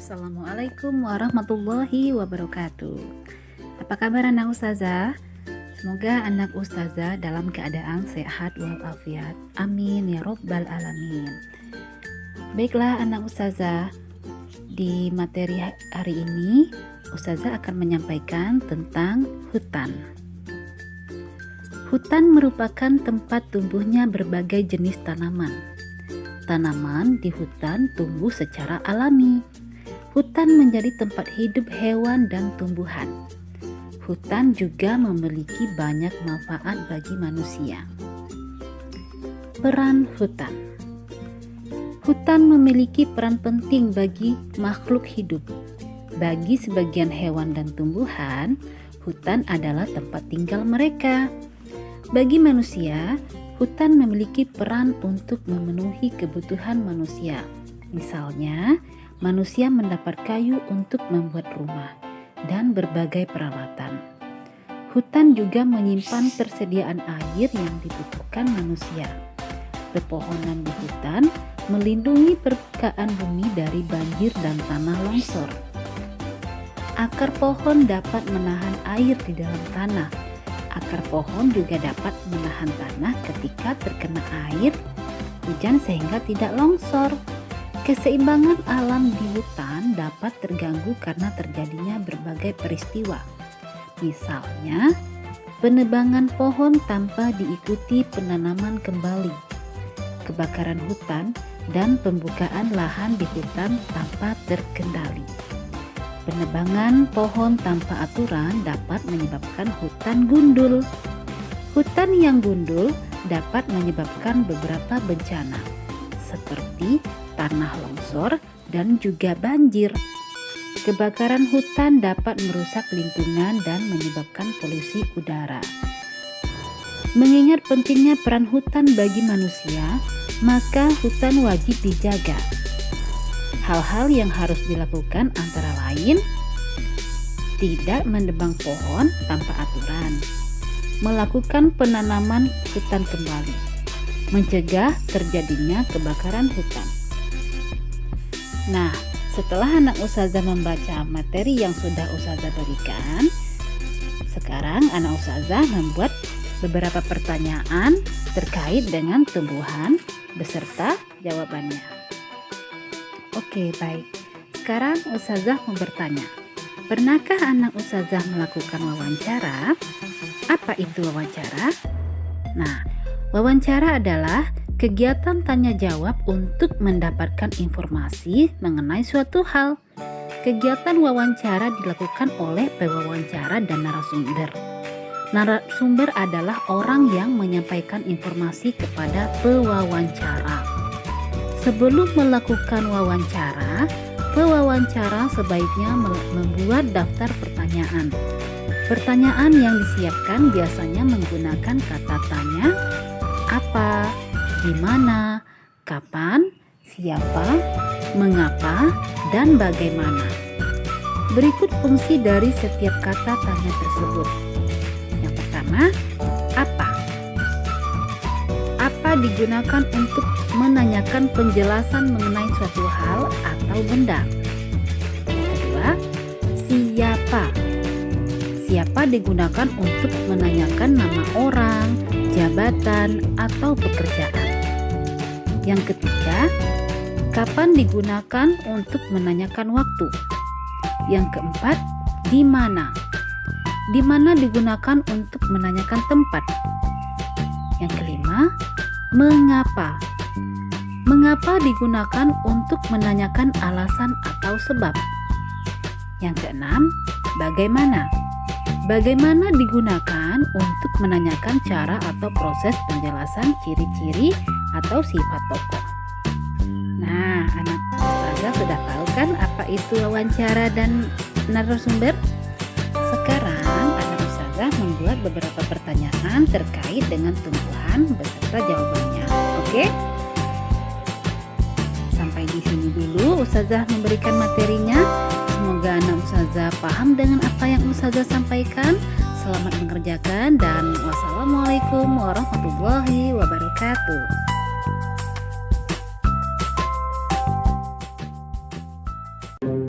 Assalamualaikum warahmatullahi wabarakatuh. Apa kabar anak ustazah? Semoga anak ustazah dalam keadaan sehat walafiat. Amin ya robbal alamin. Baiklah anak ustazah, di materi hari ini ustazah akan menyampaikan tentang hutan. Hutan merupakan tempat tumbuhnya berbagai jenis tanaman. Tanaman di hutan tumbuh secara alami. Hutan menjadi tempat hidup hewan dan tumbuhan. Hutan juga memiliki banyak manfaat bagi manusia. Peran hutan. Hutan memiliki peran penting bagi makhluk hidup. Bagi sebagian hewan dan tumbuhan, hutan adalah tempat tinggal mereka. Bagi manusia, hutan memiliki peran untuk memenuhi kebutuhan manusia. Misalnya, manusia mendapat kayu untuk membuat rumah dan berbagai peralatan. Hutan juga menyimpan persediaan air yang dibutuhkan manusia. Pepohonan di hutan melindungi permukaan bumi dari banjir dan tanah longsor. Akar pohon dapat menahan air di dalam tanah. Akar pohon juga dapat menahan tanah ketika terkena air hujan sehingga tidak longsor. Keseimbangan alam di hutan dapat terganggu karena terjadinya berbagai peristiwa. Misalnya, penebangan pohon tanpa diikuti penanaman kembali, kebakaran hutan, dan pembukaan lahan di hutan tanpa terkendali. Penebangan pohon tanpa aturan dapat menyebabkan hutan gundul. Hutan yang gundul dapat menyebabkan beberapa bencana, seperti tanah longsor dan juga banjir. Kebakaran hutan dapat merusak lingkungan dan menyebabkan polusi udara. Mengingat pentingnya peran hutan bagi manusia, maka hutan wajib dijaga. Hal-hal yang harus dilakukan antara lain: tidak menebang pohon tanpa aturan, melakukan penanaman hutan kembali, mencegah terjadinya kebakaran hutan. Nah, setelah anak ustazah membaca materi yang sudah ustazah berikan, sekarang anak ustazah membuat beberapa pertanyaan terkait dengan tumbuhan beserta jawabannya. Oke, baik. Sekarang ustazah mau bertanya, pernahkah anak ustazah melakukan wawancara? Apa itu wawancara? Nah, wawancara adalah kegiatan tanya jawab untuk mendapatkan informasi mengenai suatu hal. Kegiatan wawancara dilakukan oleh pewawancara dan narasumber. Narasumber adalah orang yang menyampaikan informasi kepada pewawancara. Sebelum melakukan wawancara, pewawancara sebaiknya membuat daftar pertanyaan. Pertanyaan yang disiapkan biasanya menggunakan kata tanya, apa, di mana, kapan, siapa, mengapa, dan bagaimana. Berikut fungsi dari setiap kata tanya tersebut. Yang pertama, apa? Apa digunakan untuk menanyakan penjelasan mengenai suatu hal atau benda. Yang kedua, siapa? Siapa digunakan untuk menanyakan nama orang, jabatan, atau pekerjaan. Yang ketiga, kapan digunakan untuk menanyakan waktu. Yang keempat, di mana? Di mana digunakan untuk menanyakan tempat. Yang kelima, mengapa? Mengapa digunakan untuk menanyakan alasan atau sebab. Yang keenam, bagaimana? Bagaimana digunakan untuk menanyakan cara atau proses penjelasan ciri-ciri atau sifat tokoh. Nah, anak ustazah sudah tahu kan apa itu wawancara dan narasumber? Sekarang anak ustazah membuat beberapa pertanyaan terkait dengan tumbuhan beserta jawabannya. Oke? Sampai di sini dulu ustazah memberikan materinya. Semoga anak ustazah paham dengan apa yang ustazah sampaikan. Selamat mengerjakan dan wassalamualaikum warahmatullahi wabarakatuh.